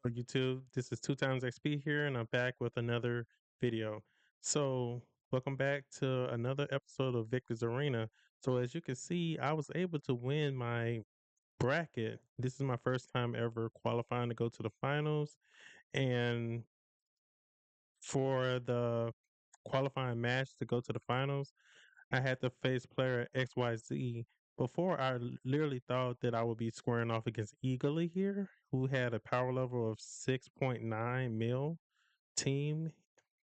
for YouTube. This is 2 times XP here, and I'm back with another video. So, welcome back to another episode of Victor's Arena. So, as you can see, I was able to win my bracket. This is my first time ever qualifying to go to the finals. And for the qualifying match to go to the finals, I had to face player XYZ. Before, I literally thought that I would be squaring off against Eagerly here, who had a power level of 6.9 mil team,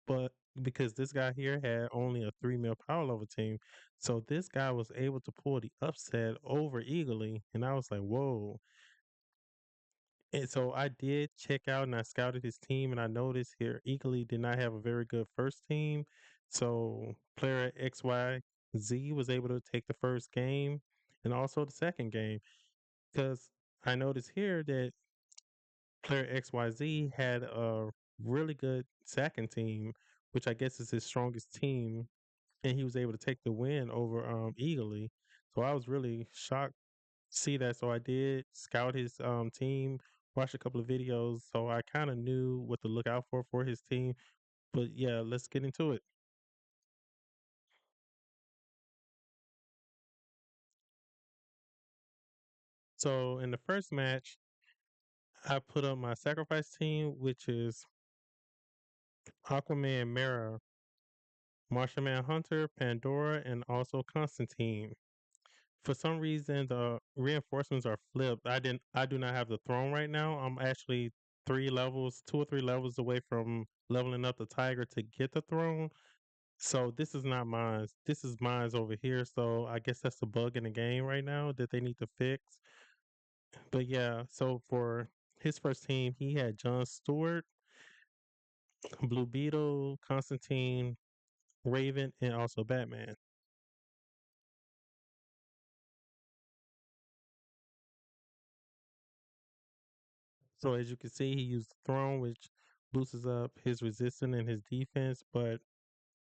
but because this guy here had only a 3 mil power level team, so this guy was able to pull the upset over Eagerly, and I was like, whoa. And so I did check out and I scouted his team, and I noticed here Eagerly did not have a very good first team. So player XYZ was able to take the first game and also the second game, because I noticed here that player XYZ had a really good second team, which I guess is his strongest team, and he was able to take the win over Eagerly. So I was really shocked to see that. So I did scout his team, watch a couple of videos, so I kind of knew what to look out for his team. But yeah, let's get into it. So in the first match, I put up my sacrifice team, which is Aquaman, Mara, Martian Hunter, Pandora, and also Constantine. For some reason, the reinforcements are flipped. I do not have the throne right now. I'm actually 3 levels, 2 or 3 levels away from leveling up the tiger to get the throne. So this is not mine. This is mine's over here. So I guess that's the bug in the game right now that they need to fix. But yeah, so for his first team, he had John Stewart, Blue Beetle, Constantine, Raven, and also Batman. So as you can see, he used the throne, which boosts up his resistance and his defense. But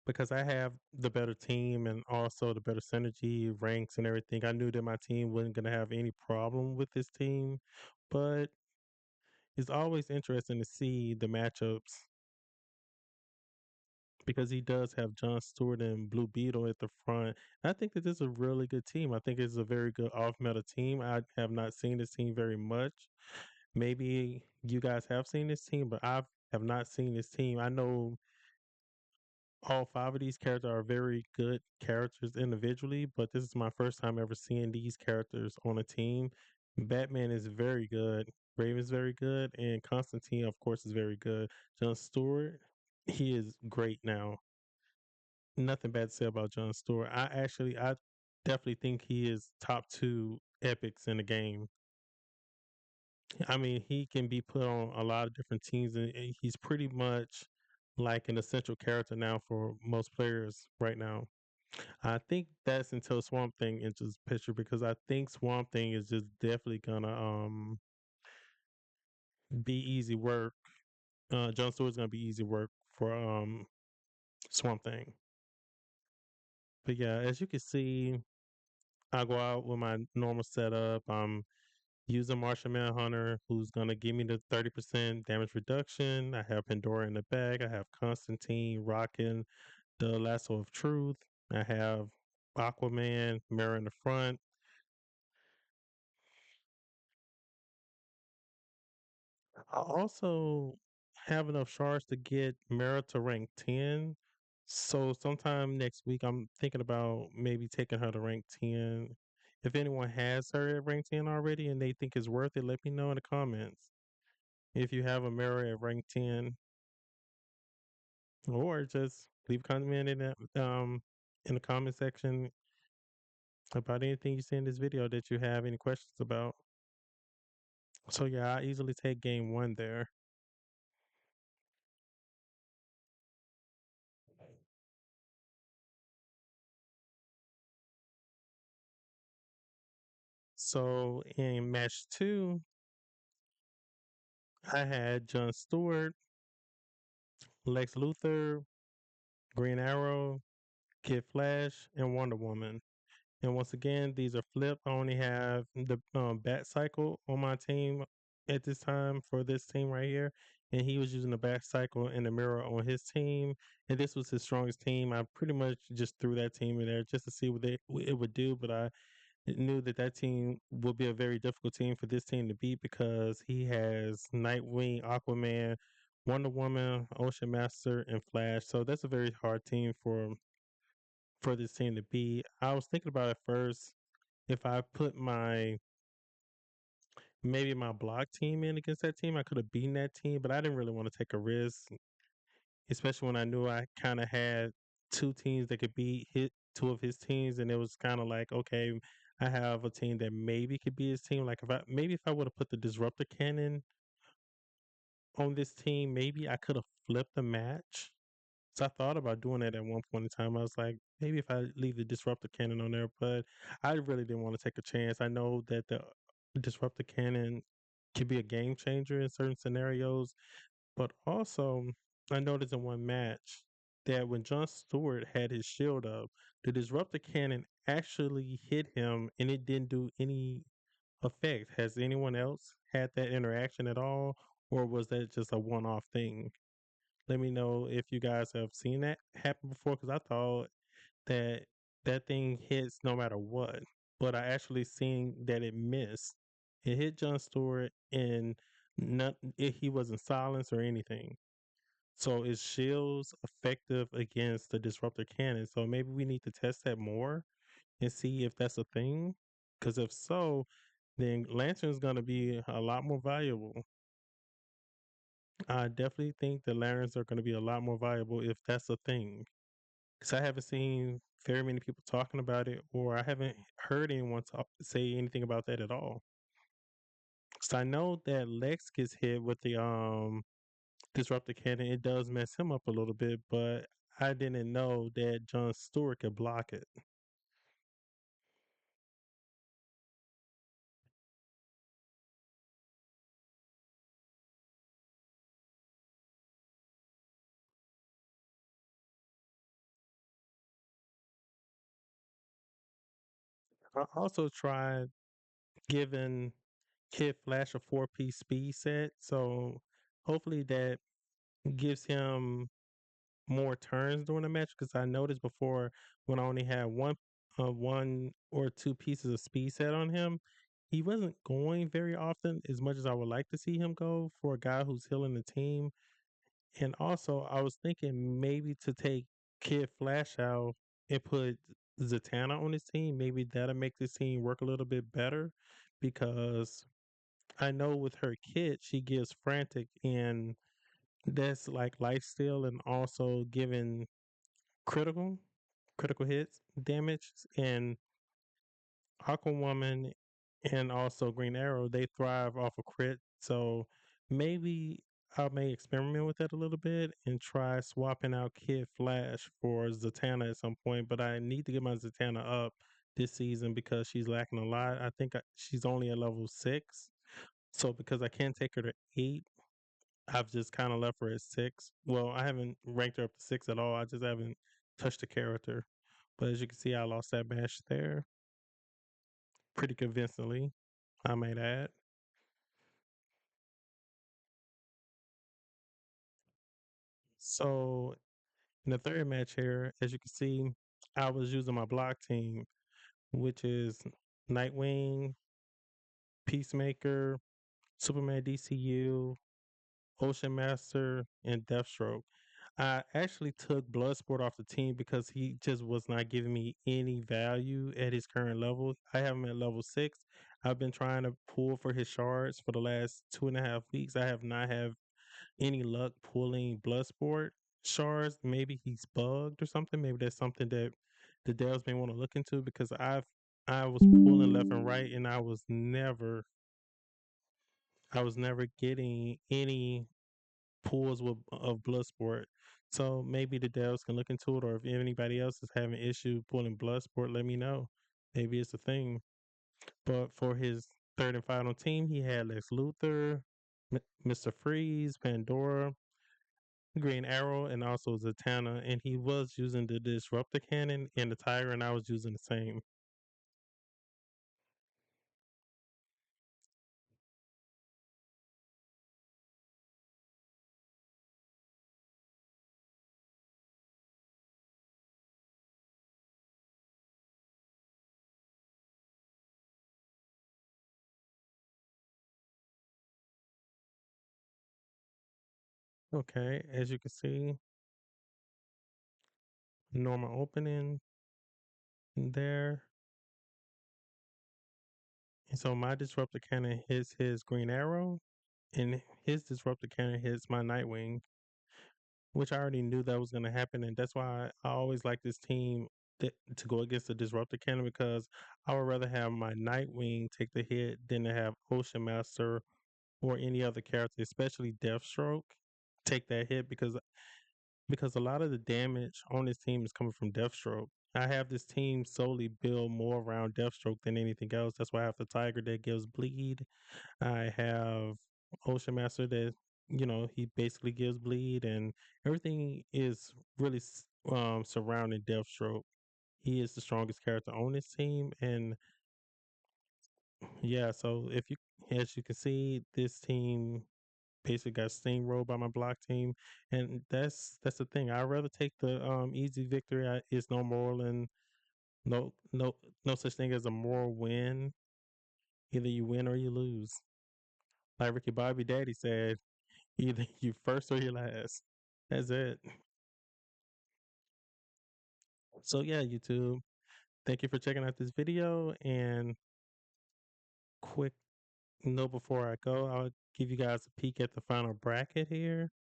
because I have the better team and also the better synergy, ranks, and everything, I knew that my team wasn't going to have any problem with this team. But it's always interesting to see the matchups because he does have John Stewart and Blue Beetle at the front. I think that this is a really good team. I think it's a very good off meta team. I have not seen this team very much. Maybe you guys have seen this team, but I have not seen this team. I know all 5 of these characters are very good characters individually, but this is my first time ever seeing these characters on a team. Batman is very good. Raven's very good, and Constantine, of course, is very good. John Stewart, he is great now. Nothing bad to say about John Stewart. I definitely think he is top 2 epics in the game. I mean, he can be put on a lot of different teams, and he's pretty much like an essential character now for most players right now. I think that's until Swamp Thing enters the picture, because I think Swamp Thing is just definitely gonna be easy work. Jon Stewart's gonna be easy work for Swamp Thing. But yeah, as you can see, I go out with my normal setup. I'm using Martian Manhunter, who's gonna give me the 30% damage reduction. I have Pandora in the back. I have Constantine rocking the Lasso of Truth. I have Aquaman, Mirror in the front. I also have enough shards to get Mara to rank 10. So sometime next week, I'm thinking about maybe taking her to rank 10. If anyone has her at rank 10 already and they think it's worth it, let me know in the comments. If you have a Mara at rank 10, or just leave a comment in the comment section about anything you see in this video that you have any questions about. So yeah, I easily take game 1 there. So in match 2, I had Jon Stewart, Lex Luthor, Green Arrow, Kid Flash, and Wonder Woman. And once again, these are flipped. I only have the Bat Cycle on my team. at this time for this team right here, and he was using the back cycle and the mirror on his team, and this was his strongest team. I pretty much just threw that team in there just to see what it would do, but I knew that that team would be a very difficult team for this team to beat because he has Nightwing, Aquaman, Wonder Woman, Ocean Master, and Flash. So that's a very hard team for this team to beat. I was thinking about it first if I put my maybe my block team in against that team, I could have beaten that team, but I didn't really want to take a risk, especially when I knew I kind of had two teams that could beat hit two of his teams, and it was kind of like, okay, I have a team that maybe could be his team. Like if I would have put the disruptor cannon on this team, maybe I could have flipped the match. So I thought about doing that at one point in time. I was like, maybe if I leave the disruptor cannon on there, but I really didn't want to take a chance. I know that the disruptor cannon can be a game changer in certain scenarios, but also I noticed in one match that when Jon Stewart had his shield up, the disruptor cannon actually hit him and it didn't do any effect. Has anyone else had that interaction at all, or was that just a one-off thing? Let me know if you guys have seen that happen before, because I thought that that thing hits no matter what, but I actually seen that it missed. It hit Jon Stewart and he wasn't silenced or anything. So is shields effective against the disruptor cannon? So maybe we need to test that more and see if that's a thing. Because if so, then Lantern's going to be a lot more valuable. I definitely think the Lanterns are going to be a lot more valuable if that's a thing. Because I haven't seen very many people talking about it, or I haven't heard anyone say anything about that at all. So I know that Lex gets hit with the disruptor cannon. It does mess him up a little bit, but I didn't know that Jon Stewart could block it. I also tried giving Kid Flash a four-piece speed set, so hopefully that gives him more turns during the match. Because I noticed before when I only had one or two pieces of speed set on him, he wasn't going very often as much as I would like to see him go for a guy who's healing the team. And also, I was thinking maybe to take Kid Flash out and put Zatanna on his team. Maybe that'll make this team work a little bit better because I know with her kit, she gives frantic and that's like life steal and also giving critical critical hits damage, and Aquawoman and also Green Arrow, they thrive off of crit. So maybe I may experiment with that a little bit and try swapping out Kid Flash for Zatanna at some point. But I need to get my Zatanna up this season because she's lacking a lot. I think she's only at level 6. So because I can't take her to 8, I've just kind of left her at 6. Well, I haven't ranked her up to 6 at all. I just haven't touched the character. But as you can see, I lost that match there pretty convincingly, I might add. So in the third match here, as you can see, I was using my block team, which is Nightwing, Peacemaker, Superman DCU, Ocean Master, and Deathstroke. I actually took Bloodsport off the team because he just was not giving me any value at his current level. I have him at level 6. I've been trying to pull for his shards for the last 2.5 weeks. I have not have any luck pulling Bloodsport shards. Maybe he's bugged or something. Maybe that's something that the devs may want to look into because I was pulling left and right and I was never getting any pools of Bloodsport. So maybe the devs can look into it, or if anybody else is having issue pulling Bloodsport, let me know. Maybe it's a thing. But for his third and final team, he had Lex Luthor, Mr. Freeze, Pandora, Green Arrow, and also Zatanna. And he was using the Disruptor Cannon and the Tiger, and I was using the same. Okay, as you can see, normal opening there. And so my disruptor cannon hits his green arrow, and his disruptor cannon hits my Nightwing, which I already knew that was going to happen, and that's why I always like this team to go against the disruptor cannon because I would rather have my Nightwing take the hit than to have Ocean Master or any other character, especially Deathstroke, take that hit because a lot of the damage on this team is coming from Deathstroke. I have this team solely built more around Deathstroke than anything else. That's why I have the Tiger that gives bleed. I have Ocean Master that he basically gives bleed, and everything is really surrounding Deathstroke. He is the strongest character on this team, and yeah. So as you can see, this team basically got steamrolled by my block team, and that's the thing. I'd rather take the easy victory. It's no moral and no such thing as a moral win. Either you win or you lose. Like Ricky Bobby Daddy said, either you first or you last. That's it. So yeah, YouTube. Thank you for checking out this video. And quick note before I go, I'll give you guys a peek at the final bracket here.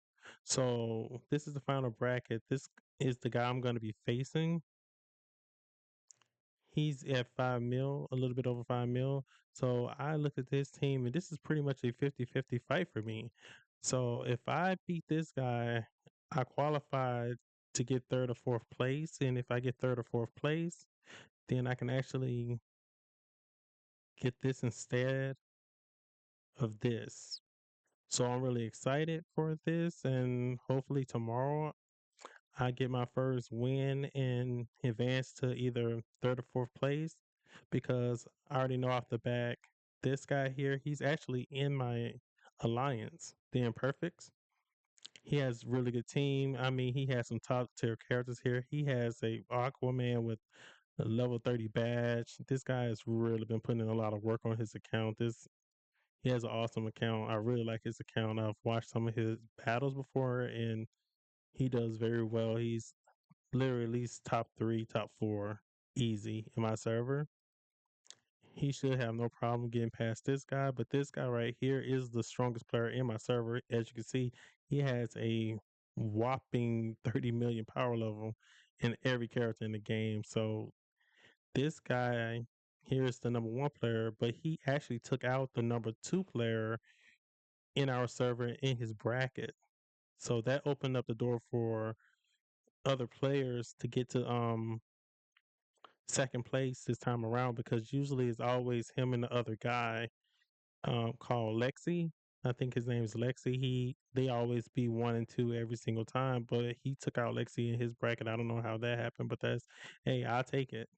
So this is the final bracket. This is the guy I'm going to be facing. He's at 5 mil, a little bit over 5 mil. So I looked at this team, and this is pretty much a 50-50 fight for me. So if I beat this guy, I qualify to get third or fourth place. And if I get third or fourth place, then I can actually get this instead of this. So I'm really excited for this. And hopefully tomorrow I get my first win and advance to either third or fourth place because I already know off the back this guy here, he's actually in my alliance, the Imperfects. He has really good team. I mean, he has some top tier characters here. He has a Aquaman with a level 30 badge. This guy has really been putting in a lot of work on his account. This He has an awesome account. I really like his account. I've watched some of his battles before and he does very well. He's literally at least top three, top four, easy in my server. He should have no problem getting past this guy, but this guy right here is the strongest player in my server. As you can see, he has a whopping 30 million power level in every character in the game. So this guy here is the number one player, but he actually took out the number two player in our server in his bracket. So that opened up the door for other players to get to second place this time around because usually it's always him and the other guy called Lexi. I think his name is Lexi. They always be one and two every single time, but he took out Lexi in his bracket. I don't know how that happened, but that's hey, I'll take it.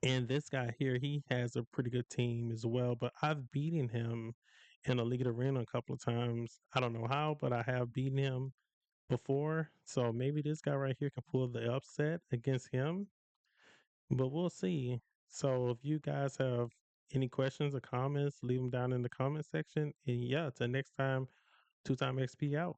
And this guy here, he has a pretty good team as well, but I've beaten him in a league arena a couple of times. I don't know how, but I have beaten him before. So maybe this guy right here can pull the upset against him, but we'll see. So if you guys have any questions or comments, leave them down in the comment section. And yeah, till next time, two time XP out.